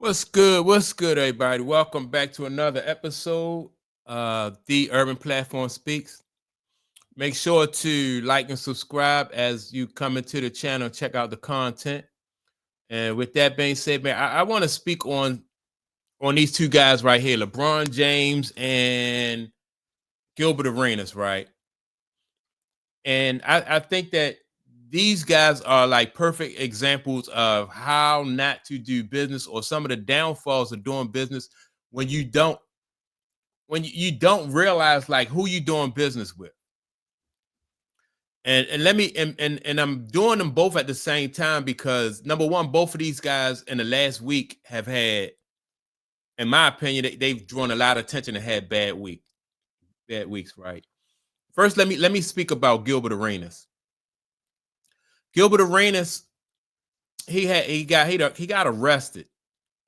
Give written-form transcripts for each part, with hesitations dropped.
What's good? What's good, everybody? Welcome back to another episode. The Urban Platform Speaks. Make sure to like and subscribe as you come into the channel. Check out the content. And with that being said, man, I want to speak on these two guys right here, LeBron James and Gilbert Arenas, right? And I think that these guys are like perfect examples of how not to do business or some of the downfalls of doing business when you don't realize like who you doing business with. And let me and I'm doing them both at the same time because number one, both of these guys in the last week have had, in my opinion, they've drawn a lot of attention and had bad weeks, right? First, let me speak about Gilbert Arenas. Gilbert Arenas, he got arrested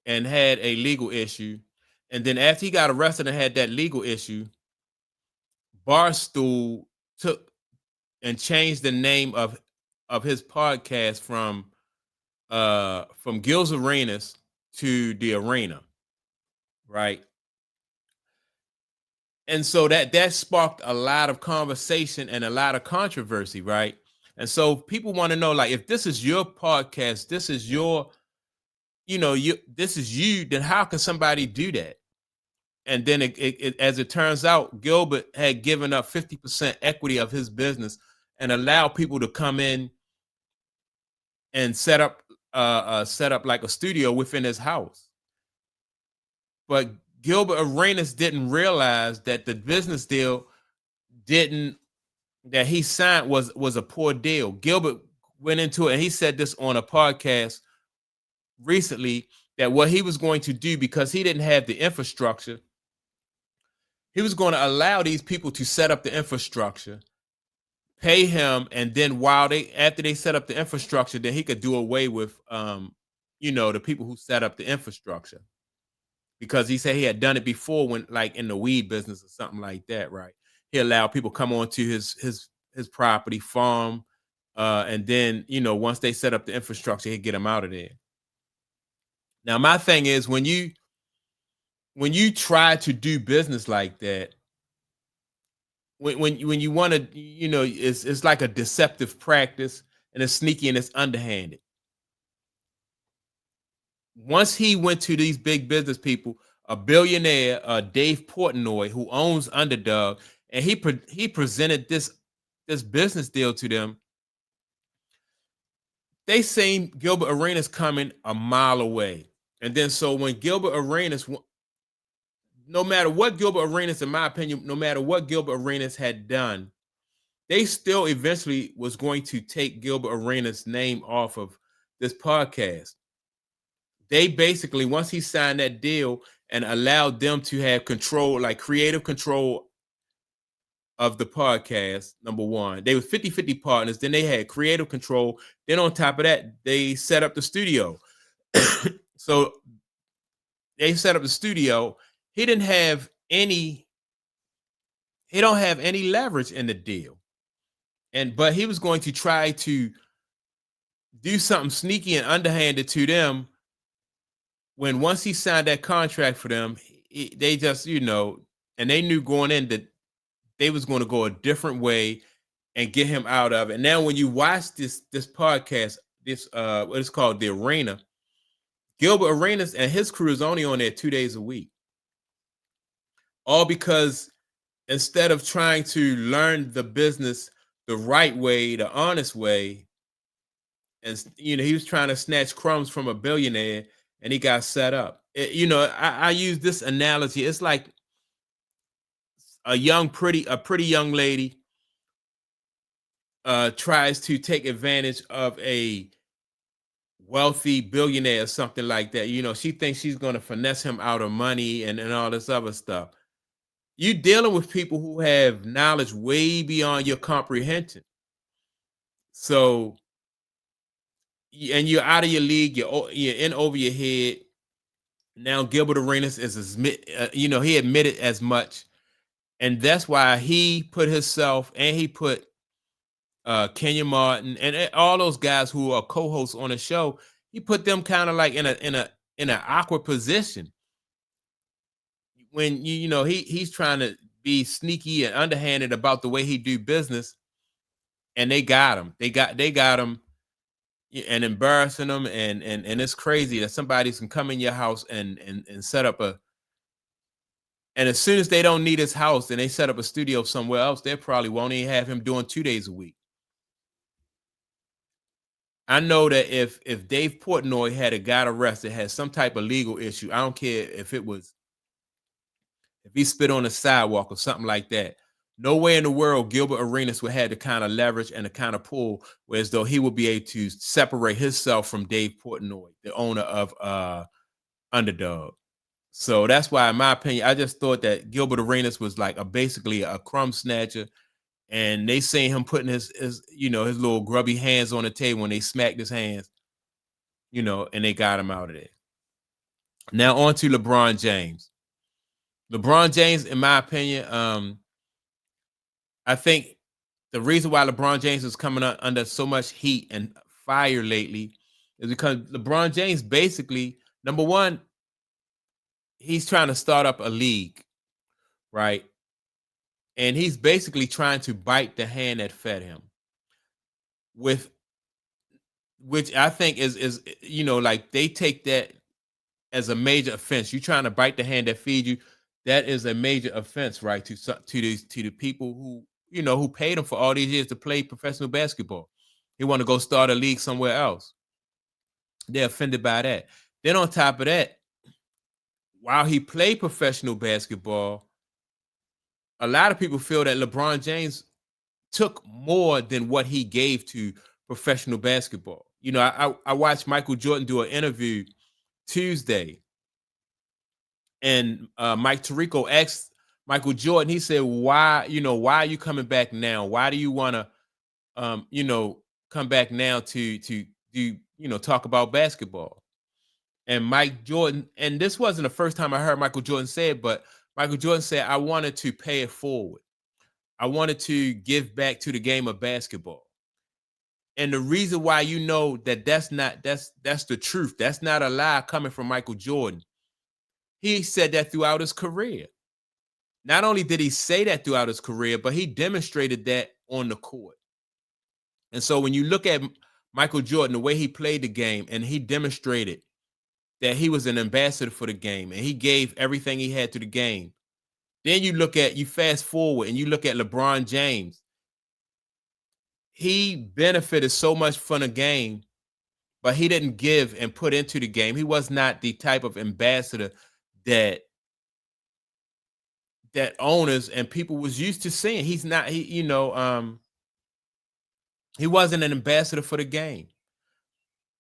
and had a legal issue. And then after he got arrested and had that legal issue, Barstool took and changed the name of his podcast from Gil's Arenas to the Arena, right? And so that sparked a lot of conversation and a lot of controversy, right? And so people want to know, like, if this is your podcast, this is your, this is you, then how can somebody do that? And then as it turns out, Gilbert had given up 50% equity of his business and allowed people to come in and set up like a studio within his house. But Gilbert Arenas didn't realize that the business deal didn't that he signed was a poor deal. Gilbert went into it and he said this on a podcast recently that what he was going to do, because he didn't have the infrastructure, he was going to allow these people to set up the infrastructure, pay him, and then after they set up the infrastructure, then he could do away with the people who set up the infrastructure, because he said he had done it before when, like, in the weed business or something like that, right? He allowed people come onto his property farm, and then once they set up the infrastructure, he'd get them out of there. Now, my thing is, when you try to do business like that, when you want to, it's like a deceptive practice, and it's sneaky and it's underhanded. Once he went to these big business people, a billionaire, Dave Portnoy, who owns Underdog, and he presented this business deal to them. They seen Gilbert Arenas coming a mile away, and then so when Gilbert Arenas, no matter what Gilbert Arenas, in my opinion, no matter what Gilbert Arenas had done, they still eventually was going to take Gilbert Arenas' name off of this podcast. They basically, once he signed that deal and allowed them to have control, like creative control of the podcast, number one, they were 50-50 partners. Then they had creative control. Then on top of that, they set up the studio. So they set up the studio. He don't have any leverage in the deal. But he was going to try to do something sneaky and underhanded to them. When once he signed that contract for them, they just, and they knew going in that they was going to go a different way and get him out of it. And now when you watch this podcast, this what is called The Arena, Gilbert Arenas and his crew is only on there 2 days a week. All because instead of trying to learn the business the right way, the honest way, and he was trying to snatch crumbs from a billionaire, and he got set up. I use this analogy. It's like a pretty young lady tries to take advantage of a wealthy billionaire or something like that. She thinks she's going to finesse him out of money and all this other stuff. You dealing with people who have knowledge way beyond your comprehension. So, and you're out of your league. You're in over your head. Now Gilbert Arenas he admitted as much, and that's why he put himself and he put Kenya Martin and all those guys who are co-hosts on the show. He put them kind of like in in an awkward position when he's trying to be sneaky and underhanded about the way he do business, and they got him. They got him and embarrassing them, and it's crazy that somebody can come in your house and set up a, and as soon as they don't need his house and they set up a studio somewhere else, they probably won't even have him doing 2 days a week. I know that if Dave Portnoy had a got arrested, had some type of legal issue, I don't care if it was, if he spit on the sidewalk or something like that, no way in the world Gilbert Arenas would have the kind of leverage and the kind of pull, whereas though he would be able to separate himself from Dave Portnoy, the owner of Underdog. So that's why, in my opinion, I just thought that Gilbert Arenas was like basically a crumb snatcher, and they seen him putting his little grubby hands on the table when they smacked his hands, and they got him out of there. Now on to LeBron James. LeBron James, in my opinion, I think the reason why LeBron James is coming under so much heat and fire lately is because LeBron James basically, number one, he's trying to start up a league, right? And he's basically trying to bite the hand that fed him, with which I think is like they take that as a major offense. You trying to bite the hand that feed you, that is a major offense, right? To the people who paid him for all these years to play professional basketball. He want to go start a league somewhere else. They're offended by that. Then on top of that, while he played professional basketball, a lot of people feel that LeBron James took more than what he gave to professional basketball. I watched Michael Jordan do an interview Tuesday, and Mike Tirico asked Michael Jordan. He said, why are you coming back now? Why do you want to, come back now to do, talk about basketball?" And Mike Jordan, and this wasn't the first time I heard Michael Jordan say it, but Michael Jordan said, "I wanted to pay it forward. I wanted to give back to the game of basketball." And the reason why that's the truth. That's not a lie coming from Michael Jordan. He said that throughout his career. Not only did he say that throughout his career, but he demonstrated that on the court. And so when you look at Michael Jordan, the way he played the game, and he demonstrated that he was an ambassador for the game and he gave everything he had to the game. Then you fast forward and you look at LeBron James. He benefited so much from the game, but he didn't give and put into the game. He was not the type of ambassador that owners and people was used to seeing. He's not he wasn't an ambassador for the game.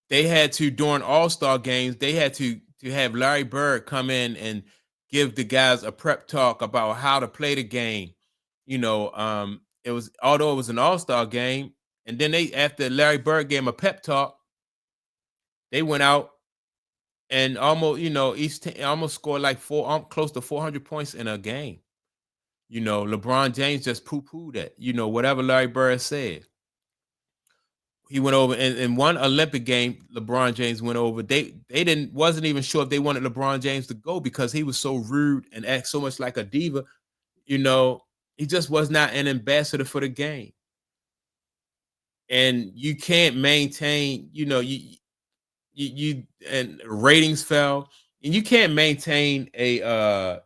They had to, during All-Star games, they had to have Larry Bird come in and give the guys a prep talk about how to play the game. It was, although it was an All-Star game, and then after Larry Bird gave him a pep talk, they went out and almost, each team almost scored like close to 400 points in a game. LeBron James just poo-pooed that, whatever Larry Bird said. He went over in one Olympic game. LeBron James went over. They wasn't even sure if they wanted LeBron James to go because he was so rude and act so much like a diva. He just was not an ambassador for the game. And you can't maintain, you and ratings fell, and you can't maintain a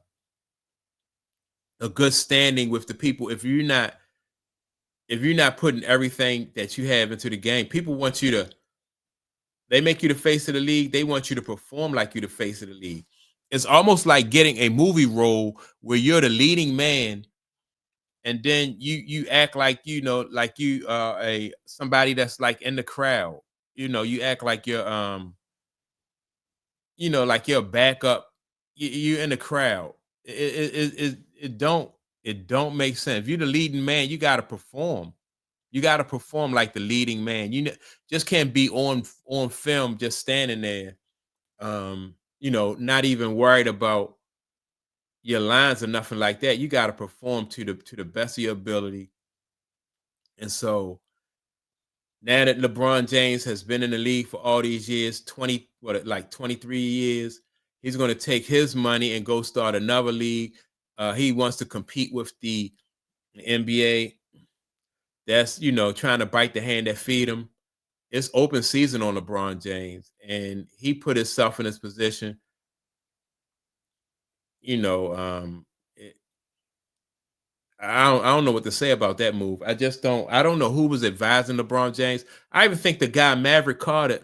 good standing with the people if you're not putting everything that you have into the game. People want you to, they make you the face of the league. They want you to perform like you're the face of the league. It's almost like getting a movie role where you're the leading man, and then you act like like you are somebody that's like in the crowd. You act like you're like you're a backup. You're in the crowd. It don't make sense. If you're the leading man, you got to perform. You got to perform like the leading man. Just can't be on film just standing there, not even worried about your lines or nothing like that. You got to perform to the best of your ability. And so now that LeBron James has been in the league for all these years, what, like 23 years. He's going to take his money and go start another league. He wants to compete with the NBA. That's, trying to bite the hand that feed him. It's open season on LeBron James, and he put himself in this position. You know, it, I don't know what to say about that move. I just don't. I don't know who was advising LeBron James. I even think the guy Maverick Carter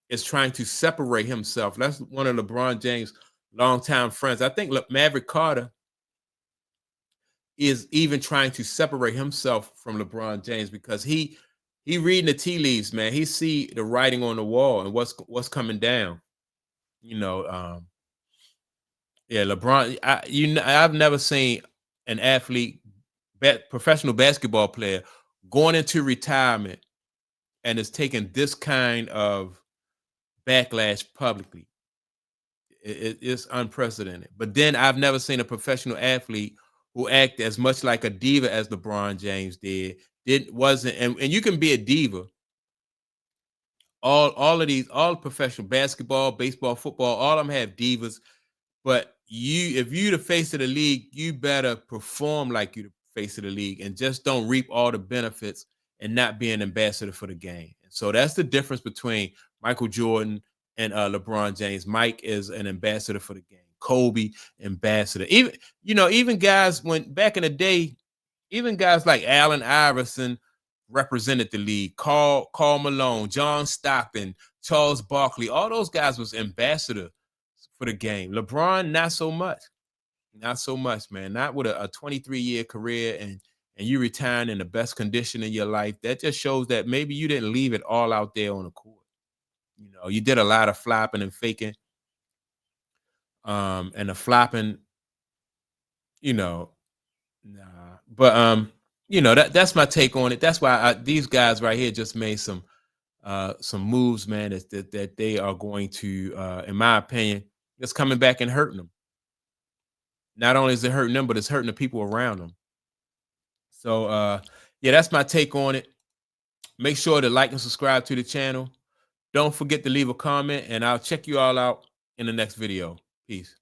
is trying to separate himself. That's one of LeBron James' longtime friends. I think Maverick Carter is even trying to separate himself from LeBron James because he reading the tea leaves, man. He see the writing on the wall and what's coming down. You know, yeah, LeBron. I've never seen an athlete, professional basketball player, going into retirement and is taking this kind of backlash publicly. It's unprecedented. But then I've never seen a professional athlete who acted as much like a diva as LeBron James did. Didn't wasn't and you can be a diva. All professional basketball, baseball, football, all of them have divas. But if you the face of the league, you better perform like you the face of the league and just don't reap all the benefits and not be an ambassador for the game. And so that's the difference between Michael Jordan and LeBron James. Mike is an ambassador for the game. Kobe, ambassador. Even guys when back in the day, even guys like Allen Iverson represented the league. Karl Malone, John Stockton, Charles Barkley, all those guys was ambassador for the game. LeBron, not so much. Not so much, man. Not with a 23-year career and you retiring in the best condition in your life. That just shows that maybe you didn't leave it all out there on the court. You did a lot of flopping and faking. And the flopping, nah. But that's my take on it. That's why these guys right here just made some moves, man, that they are going to, in my opinion, it's coming back and hurting them. Not only is it hurting them, but it's hurting the people around them. So yeah, that's my take on it. Make sure to like and subscribe to the channel. Don't forget to leave a comment, and I'll check you all out in the next video. Peace.